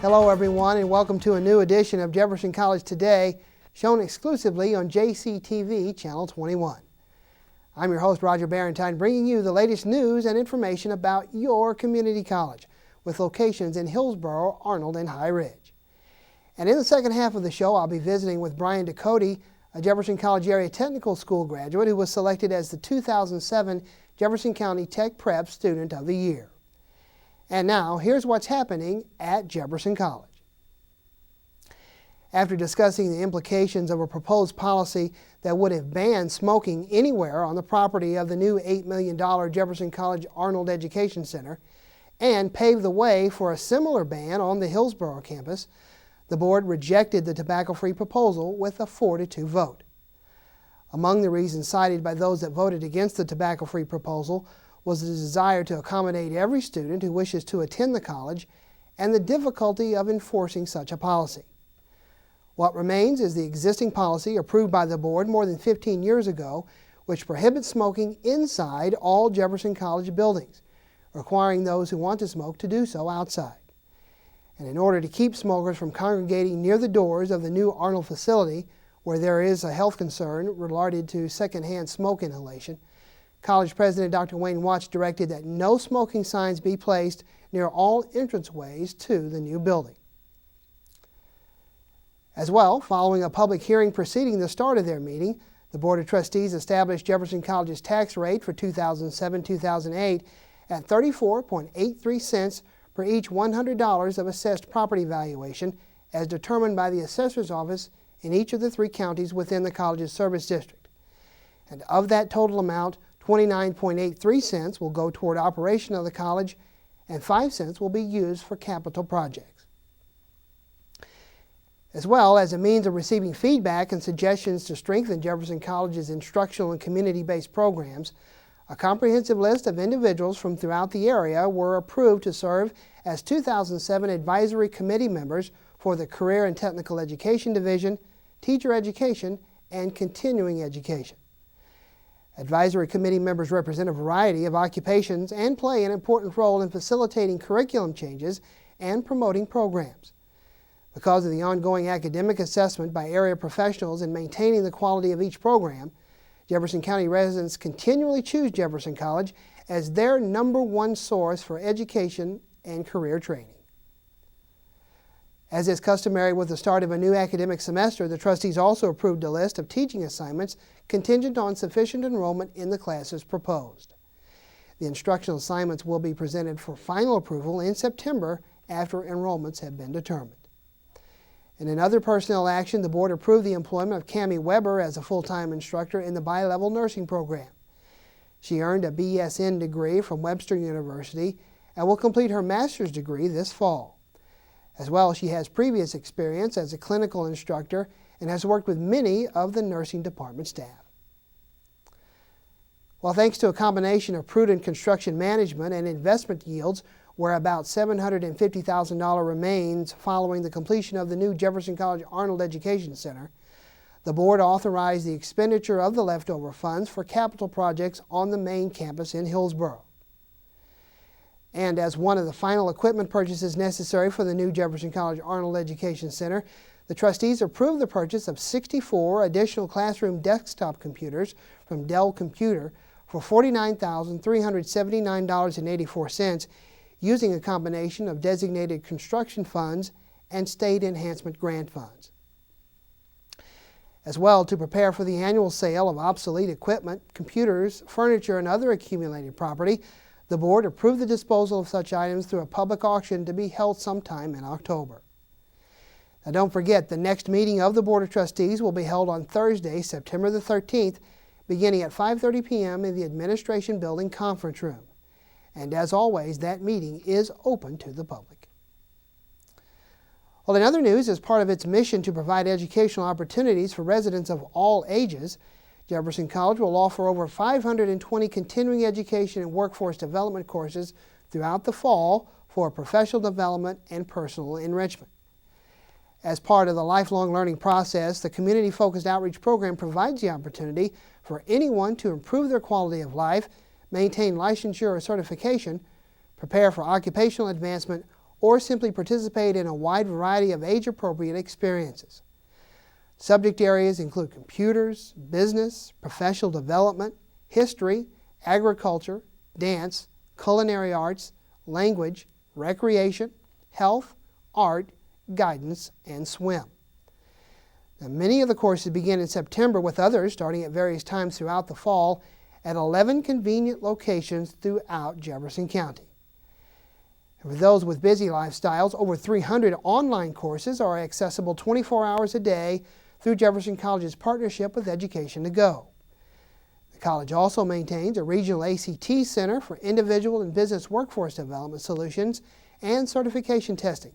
Hello everyone and welcome to a new edition of Jefferson College Today, shown exclusively on JCTV Channel 21. I'm your host Roger Barentine, bringing you the latest news and information about your community college with locations in Hillsborough, Arnold, and High Ridge. And in the second half of the show, I'll be visiting with Brian Ducote, a Jefferson College Area Technical School graduate who was selected as the 2007 Jefferson County Tech Prep Student of the Year. And now, here's what's happening at Jefferson College. After discussing the implications of a proposed policy that would have banned smoking anywhere on the property of the new $8 million Jefferson College Arnold Education Center and paved the way for a similar ban on the Hillsborough campus, the board rejected the tobacco-free proposal with a 4-2 vote. Among the reasons cited by those that voted against the tobacco-free proposal was the desire to accommodate every student who wishes to attend the college and the difficulty of enforcing such a policy. What remains is the existing policy approved by the board more than 15 years ago, which prohibits smoking inside all Jefferson College buildings, requiring those who want to smoke to do so outside. And in order to keep smokers from congregating near the doors of the new Arnold facility, where there is a health concern related to secondhand smoke inhalation, College President Dr. Wayne Watts directed that no smoking signs be placed near all entranceways to the new building. As well, following a public hearing preceding the start of their meeting, the Board of Trustees established Jefferson College's tax rate for 2007-2008 at 34.83 cents per each $100 of assessed property valuation as determined by the assessor's office in each of the 3 counties within the college's service district. And of that total amount, 29.83 cents will go toward operation of the college and 5 cents will be used for capital projects. As well as a means of receiving feedback and suggestions to strengthen Jefferson College's instructional and community-based programs, a comprehensive list of individuals from throughout the area were approved to serve as 2007 advisory committee members for the Career and Technical Education Division, Teacher Education, and Continuing Education. Advisory committee members represent a variety of occupations and play an important role in facilitating curriculum changes and promoting programs. Because of the ongoing academic assessment by area professionals in maintaining the quality of each program, Jefferson County residents continually choose Jefferson College as their #1 source for education and career training. As is customary with the start of a new academic semester, the trustees also approved a list of teaching assignments contingent on sufficient enrollment in the classes proposed. The instructional assignments will be presented for final approval in September after enrollments have been determined. And in other personnel action, the board approved the employment of Cammie Weber as a full-time instructor in the bi-level nursing program. She earned a BSN degree from Webster University and will complete her master's degree this fall. As well, she has previous experience as a clinical instructor and has worked with many of the nursing department staff. Well, thanks to a combination of prudent construction management and investment yields, where about $750,000 remains following the completion of the new Jefferson College Arnold Education Center, the board authorized the expenditure of the leftover funds for capital projects on the main campus in Hillsborough. And as one of the final equipment purchases necessary for the new Jefferson College Arnold Education Center, the trustees approved the purchase of 64 additional classroom desktop computers from Dell Computer for $49,379.84, using a combination of designated construction funds and state enhancement grant funds. As well, to prepare for the annual sale of obsolete equipment, computers, furniture, and other accumulated property, the board approved the disposal of such items through a public auction to be held sometime in October. Now don't forget, the next meeting of the Board of Trustees will be held on Thursday, September the 13th, beginning at 5:30 p.m. in the Administration Building Conference Room. And as always, that meeting is open to the public. Well, in other news, as part of its mission to provide educational opportunities for residents of all ages, Jefferson College will offer over 520 continuing education and workforce development courses throughout the fall for professional development and personal enrichment. As part of the lifelong learning process, the community-focused outreach program provides the opportunity for anyone to improve their quality of life, maintain licensure or certification, prepare for occupational advancement, or simply participate in a wide variety of age-appropriate experiences. Subject areas include computers, business, professional development, history, agriculture, dance, culinary arts, language, recreation, health, art, guidance, and swim. Now, many of the courses begin in September, with others starting at various times throughout the fall at 11 convenient locations throughout Jefferson County. And for those with busy lifestyles, over 300 online courses are accessible 24 hours a day through Jefferson College's partnership with Education to Go. The college also maintains a regional ACT center for individual and business workforce development solutions and certification testing,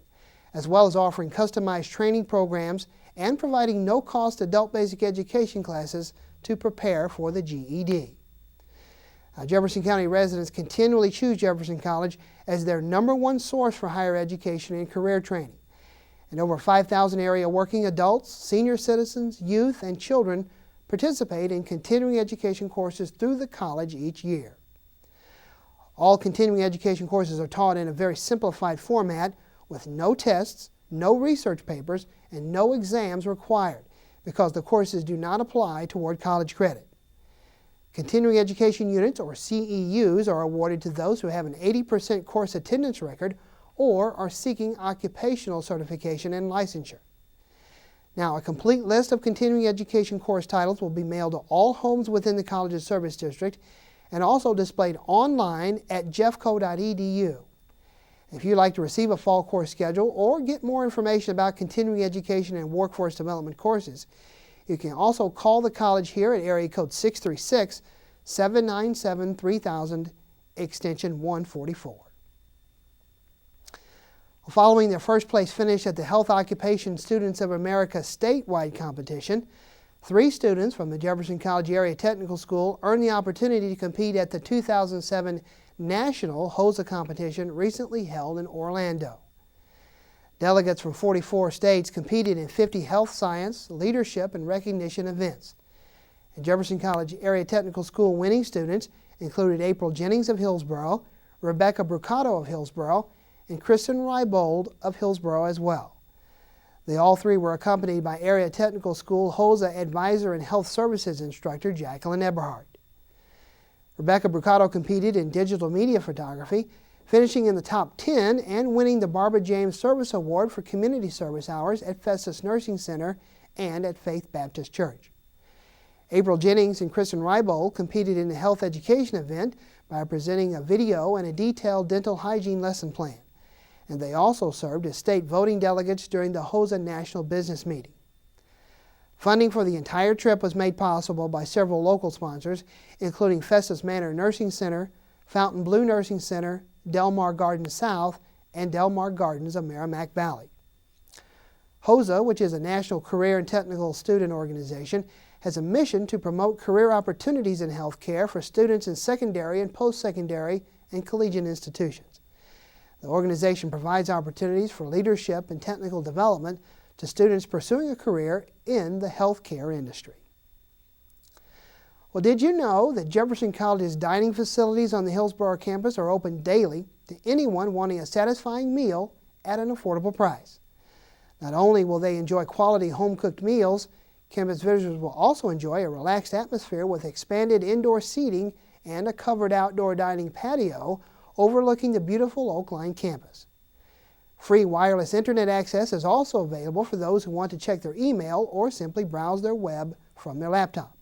as well as offering customized training programs and providing no-cost adult basic education classes to prepare for the GED. Jefferson County residents continually choose Jefferson College as their #1 source for higher education and career training. And over 5,000 area working adults, senior citizens, youth, and children participate in continuing education courses through the college each year. All continuing education courses are taught in a very simplified format with no tests, no research papers, and no exams required because the courses do not apply toward college credit. Continuing education units, or CEUs, are awarded to those who have an 80% course attendance record or are seeking occupational certification and licensure. Now, a complete list of continuing education course titles will be mailed to all homes within the college's service district and also displayed online at jeffco.edu. If you'd like to receive a fall course schedule or get more information about continuing education and workforce development courses, you can also call the college here at area code 636-797-3000, extension 144. Following their first place finish at the Health Occupation Students of America statewide competition, 3 students from the Jefferson College Area Technical School earned the opportunity to compete at the 2007 National HOSA competition recently held in Orlando. Delegates from 44 states competed in 50 health science, leadership, and recognition events. And Jefferson College Area Technical School winning students included April Jennings of Hillsboro, Rebecca Ducote of Hillsboro, and Kristen Rybold of Hillsboro as well. They all 3 were accompanied by Area Technical School HOSA Advisor and Health Services Instructor Jacqueline Eberhardt. Rebecca Ducote competed in digital media photography, finishing in the top 10 and winning the Barbara James Service Award for community service hours at Festus Nursing Center and at Faith Baptist Church. April Jennings and Kristen Rybold competed in the health education event by presenting a video and a detailed dental hygiene lesson plan. And they also served as state voting delegates during the HOSA National Business Meeting. Funding for the entire trip was made possible by several local sponsors, including Festus Manor Nursing Center, Fountain Blue Nursing Center, Delmar Gardens South, and Delmar Gardens of Merrimack Valley. HOSA, which is a national career and technical student organization, has a mission to promote career opportunities in healthcare for students in secondary and post-secondary and collegiate institutions. The organization provides opportunities for leadership and technical development to students pursuing a career in the healthcare industry. Well, did you know that Jefferson College's dining facilities on the Hillsboro campus are open daily to anyone wanting a satisfying meal at an affordable price? Not only will they enjoy quality home-cooked meals, campus visitors will also enjoy a relaxed atmosphere with expanded indoor seating and a covered outdoor dining patio overlooking the beautiful Oakline campus. Free wireless internet access is also available for those who want to check their email or simply browse their web from their laptop.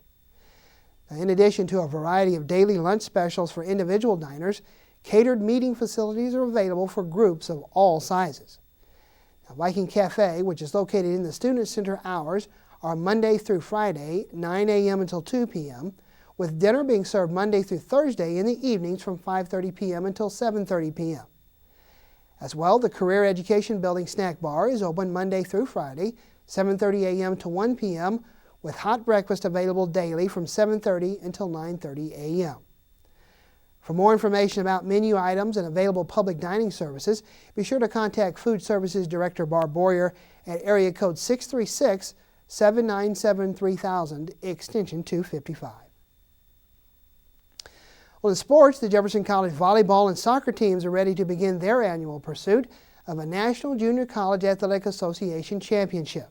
Now, in addition to a variety of daily lunch specials for individual diners, catered meeting facilities are available for groups of all sizes. Now, Viking Cafe, which is located in the Student Center hours, are Monday through Friday, 9 a.m. until 2 p.m., with dinner being served Monday through Thursday in the evenings from 5:30 p.m. until 7:30 p.m. As well, the Career Education Building Snack Bar is open Monday through Friday, 7:30 a.m. to 1 p.m., with hot breakfast available daily from 7:30 until 9:30 a.m. For more information about menu items and available public dining services, be sure to contact Food Services Director Barb Boyer at area code 636-797-3000, extension 255. Well, in sports, the Jefferson College volleyball and soccer teams are ready to begin their annual pursuit of a National Junior College Athletic Association championship.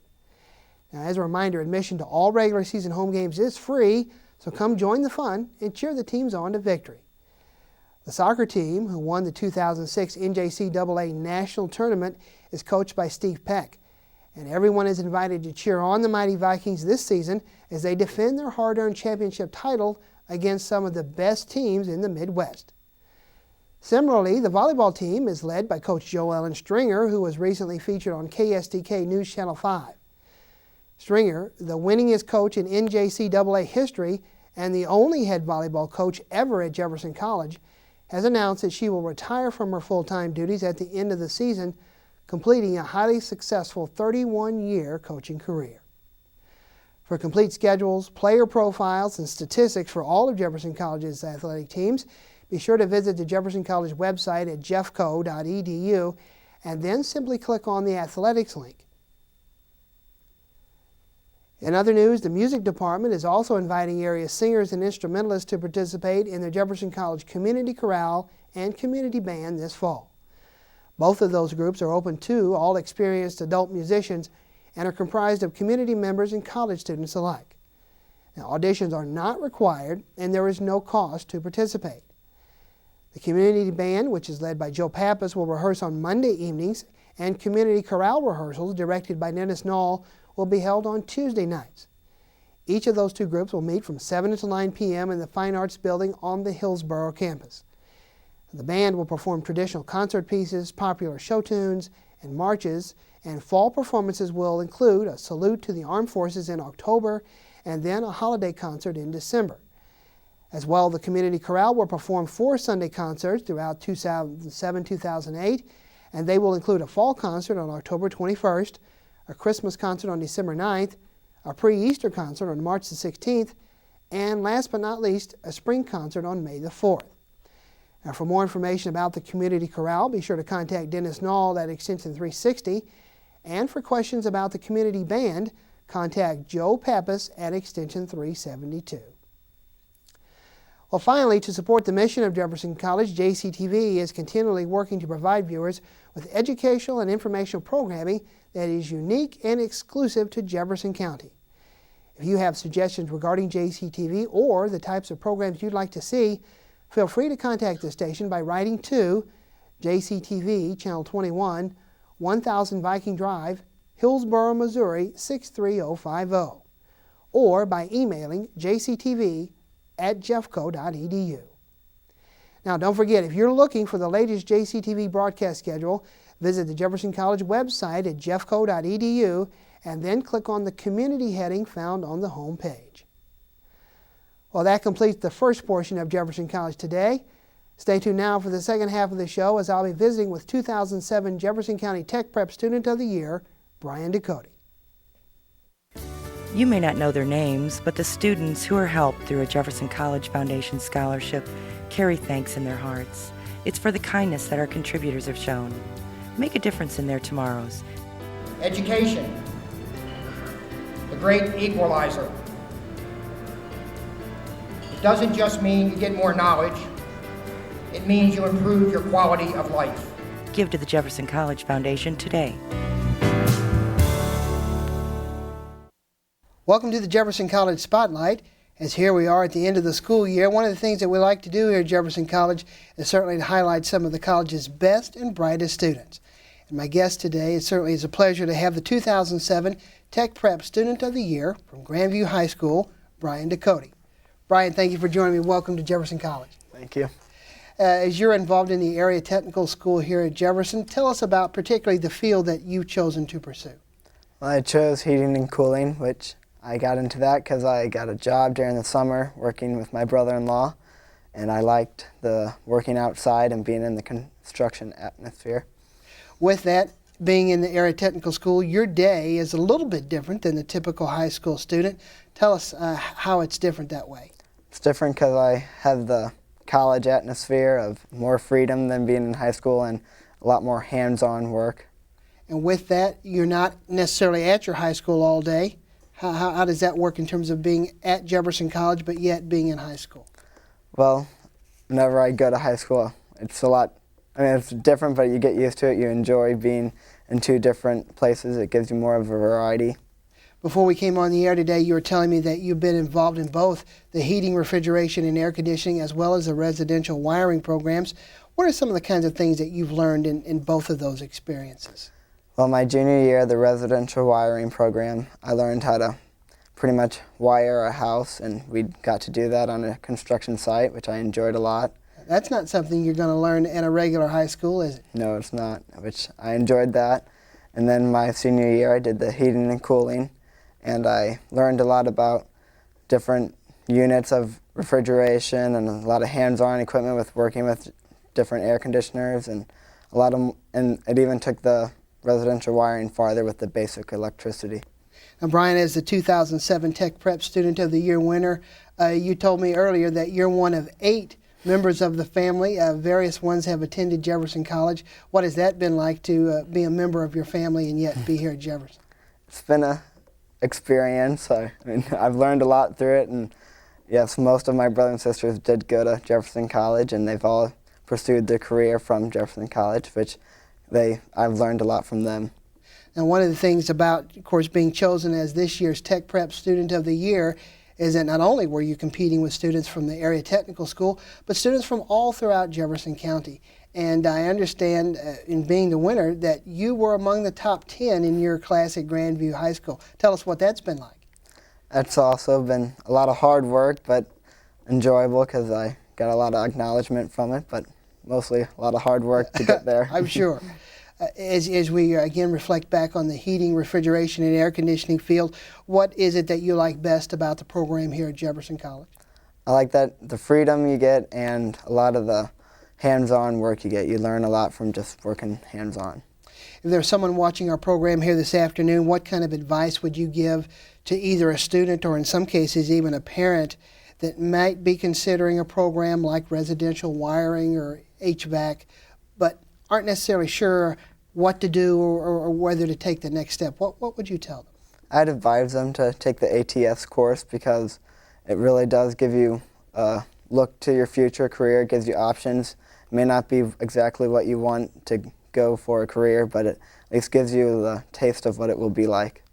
Now, as a reminder, admission to all regular season home games is free, so come join the fun and cheer the teams on to victory. The soccer team, who won the 2006 NJCAA National Tournament, is coached by Steve Peck, and everyone is invited to cheer on the Mighty Vikings this season as they defend their hard-earned championship title against some of the best teams in the Midwest. Similarly, the volleyball team is led by Coach Joe Ellen Stringer, who was recently featured on KSDK News Channel 5. Stringer, the winningest coach in NJCAA history and the only head volleyball coach ever at Jefferson College, has announced that she will retire from her full-time duties at the end of the season, completing a highly successful 31-year coaching career. For complete schedules, player profiles, and statistics for all of Jefferson College's athletic teams, be sure to visit the Jefferson College website at jeffco.edu and then simply click on the athletics link. In other news, the music department is also inviting area singers and instrumentalists to participate in the Jefferson College Community Chorale and Community Band this fall. Both of those groups are open to all experienced adult musicians and are comprised of community members and college students alike. Now, auditions are not required and there is no cost to participate. The Community Band, which is led by Joe Pappas, will rehearse on Monday evenings, and community chorale rehearsals directed by Dennis Knoll will be held on Tuesday nights. Each of those two groups will meet from 7 until 9 p.m. in the Fine Arts Building on the Hillsborough campus. The band will perform traditional concert pieces, popular show tunes, and marches, and fall performances will include a salute to the armed forces in October and then a holiday concert in December. As well, the Community Chorale will perform 4 Sunday concerts throughout 2007-2008, and they will include a fall concert on October 21st, a Christmas concert on December 9th, a pre-Easter concert on March the 16th, and last but not least, a spring concert on May the 4th. Now, for more information about the Community Chorale, be sure to contact Dennis Knoll at extension 360, and for questions about the Community Band, contact Joe Pappas at extension 372. Well, finally, to support the mission of Jefferson College, JCTV is continually working to provide viewers with educational and informational programming that is unique and exclusive to Jefferson County. If you have suggestions regarding JCTV or the types of programs you'd like to see, feel free to contact the station by writing to JCTV, Channel 21, 1000 Viking Drive, Hillsborough, Missouri 63050, or by emailing jctv@jeffco.edu. Now, don't forget, if you're looking for the latest JCTV broadcast schedule, visit the Jefferson College website at jeffco.edu and then click on the Community heading found on the home page. Well, that completes the first portion of Jefferson College Today. Stay tuned now for the second half of the show as I'll be visiting with 2007 Jefferson County Tech Prep Student of the Year, Brian Ducote. You may not know their names, but the students who are helped through a Jefferson College Foundation scholarship carry thanks in their hearts. It's for the kindness that our contributors have shown. Make a difference in their tomorrows. Education, the great equalizer. It doesn't just mean you get more knowledge, it means you improve your quality of life. Give to the Jefferson College Foundation today. Welcome to the Jefferson College Spotlight. As here we are at the end of the school year, one of the things that we like to do here at Jefferson College is certainly to highlight some of the college's best and brightest students. And my guest today, it certainly is a pleasure to have the 2007 Tech Prep Student of the Year from Grandview High School, Brian Ducote. Brian, thank you for joining me. Welcome to Jefferson College. Thank you. As you're involved in the area technical school here at Jefferson, tell us about particularly the field that you've chosen to pursue. Well, I chose heating and cooling, which I got into that because I got a job during the summer working with my brother-in-law, and I liked the working outside and being in the construction atmosphere. With that, being in the area technical school, your day is a little bit different than the typical high school student. Tell us how it's different that way. It's different because I have the college atmosphere of more freedom than being in high school and a lot more hands-on work. And with that, you're not necessarily at your high school all day. How does that work in terms of being at Jefferson College but yet being in high school? Well, whenever I go to high school, it's a I mean, it's different, but you get used to it. You enjoy being in two different places. It gives you more of a variety. Before we came on the air today, you were telling me that you've been involved in both the heating, refrigeration, and air conditioning, as well as the residential wiring programs. What are some of the kinds of things that you've learned in both of those experiences? Well, my junior year, the residential wiring program, I learned how to pretty much wire a house, and we got to do that on a construction site, which I enjoyed a lot. That's not something you're going to learn at a regular high school, is it? No, it's not, which I enjoyed that. And then my senior year, I did the heating and cooling, and I learned a lot about different units of refrigeration and a lot of hands-on equipment with working with different air conditioners, and and it even took the residential wiring farther with the basic electricity. Now, Brian, as the 2007 Tech Prep Student of the Year winner, you told me earlier that you're one of 8 members of the family. Various ones have attended Jefferson College. What has that been like to be a member of your family and yet be here at Jefferson? It's been an experience. I mean, I've learned a lot through it, and yes, most of my brothers and sisters did go to Jefferson College, and they've all pursued their career from Jefferson College, which I've learned a lot from them. Now, one of the things about, of course, being chosen as this year's Tech Prep Student of the Year is that not only were you competing with students from the area technical school, but students from all throughout Jefferson County. And I understand, in being the winner, that you were among the top 10 in your class at Grandview High School. Tell us what that's been like. It's also been a lot of hard work, but enjoyable because I got a lot of acknowledgement from it, but mostly a lot of hard work to get there. I'm sure. As we again reflect back on the heating, refrigeration, and air conditioning field, what is it that you like best about the program here at Jefferson College? I like that the freedom you get and a lot of the hands-on work you get. You learn a lot from just working hands-on. If there's someone watching our program here this afternoon, what kind of advice would you give to either a student or in some cases even a parent that might be considering a program like residential wiring or HVAC, but aren't necessarily sure what to do or whether to take the next step? What would you tell them? I'd advise them to take the ATS course because it really does give you a look to your future career. It gives you options. It may not be exactly what you want to go for a career, but it at least gives you the taste of what it will be like.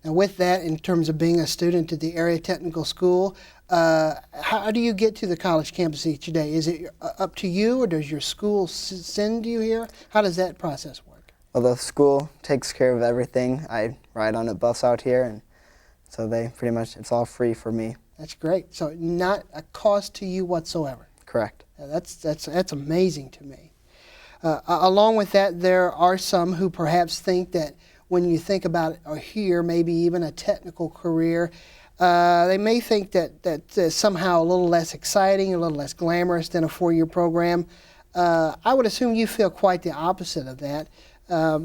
Now, with that, in terms of being a student at the area technical school, how do you get to the college campus each day? Is it up to you, or does your school send you here? How does that process work? Well, the school takes care of everything. I ride on a bus out here, and so it's all free for me. That's great. So not a cost to you whatsoever. Correct. That's amazing to me. Along with that, there are some who perhaps think that when you think about or hear maybe even a technical career, they may think that somehow a little less exciting, a little less glamorous than a 4-year program. I would assume you feel quite the opposite of that.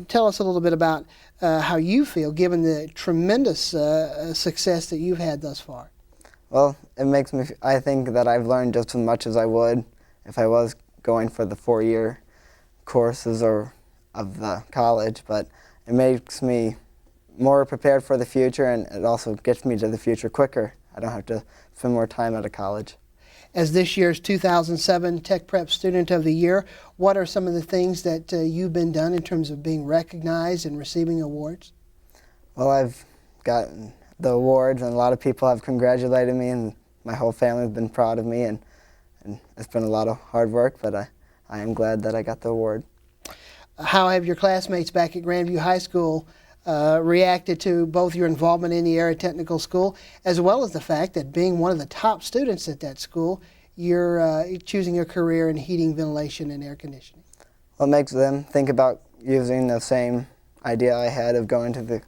Tell us a little bit about how you feel given the tremendous success that you've had thus far. Well, I think that I've learned just as much as I would if I was going for the 4-year courses of the college, but it makes me more prepared for the future, and it also gets me to the future quicker. I don't have to spend more time at a college. As this year's 2007 Tech Prep Student of the Year, what are some of the things that you've been done in terms of being recognized and receiving awards? Well, I've gotten the awards, and a lot of people have congratulated me, and my whole family has been proud of me, and it's been a lot of hard work, but I am glad that I got the award. How have your classmates back at Grandview High School reacted to both your involvement in the area technical school, as well as the fact that being one of the top students at that school, you're choosing a career in heating, ventilation, and air conditioning? Well, it makes them think about using the same idea I had of going to the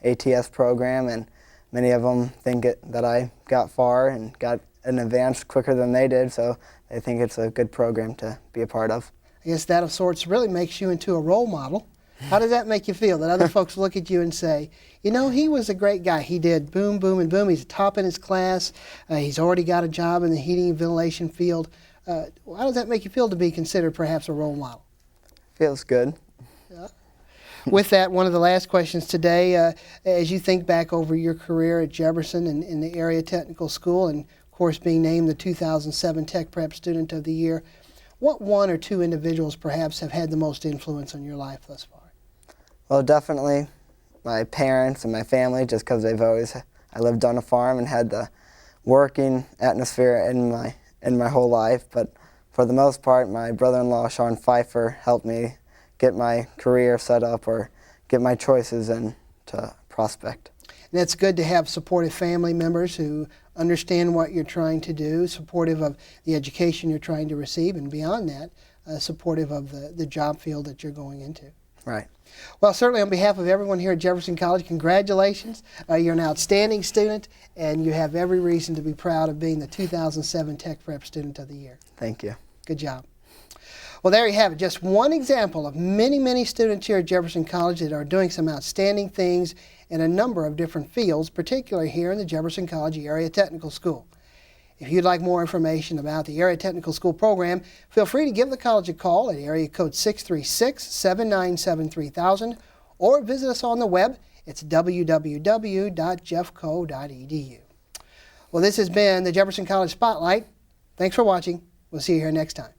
ATS program, and many of them think that I got far and got an advance quicker than they did, so they think it's a good program to be a part of. I guess that of sorts really makes you into a role model. How does that make you feel, that other folks look at you and say, you know, he was a great guy. He did boom, boom, and boom. He's top in his class. He's already got a job in the heating and ventilation field. How does that make you feel to be considered perhaps a role model? Feels good. With that, one of the last questions today, as you think back over your career at Jefferson and in the area technical school, and of course being named the 2007 Tech Prep Student of the Year, what one or two individuals perhaps have had the most influence on your life thus far? Well, definitely my parents and my family, just because I lived on a farm and had the working atmosphere in my whole life. But for the most part, my brother-in-law, Sean Pfeiffer, helped me get my career set up or get my choices into prospect. And it's good to have supportive family members who understand what you're trying to do, supportive of the education you're trying to receive, and beyond that, supportive of the job field that you're going into. Right. Well, certainly on behalf of everyone here at Jefferson College, congratulations. You're an outstanding student, and you have every reason to be proud of being the 2007 Tech Prep Student of the Year. Thank you. Good job. Well, there you have it. Just one example of many, many students here at Jefferson College that are doing some outstanding things in a number of different fields, particularly here in the Jefferson College Area Technical School. If you'd like more information about the Area Technical School program, feel free to give the college a call at area code 636-797-3000 or visit us on the web. It's www.jeffco.edu. Well, this has been the Jefferson College Spotlight. Thanks for watching. We'll see you here next time.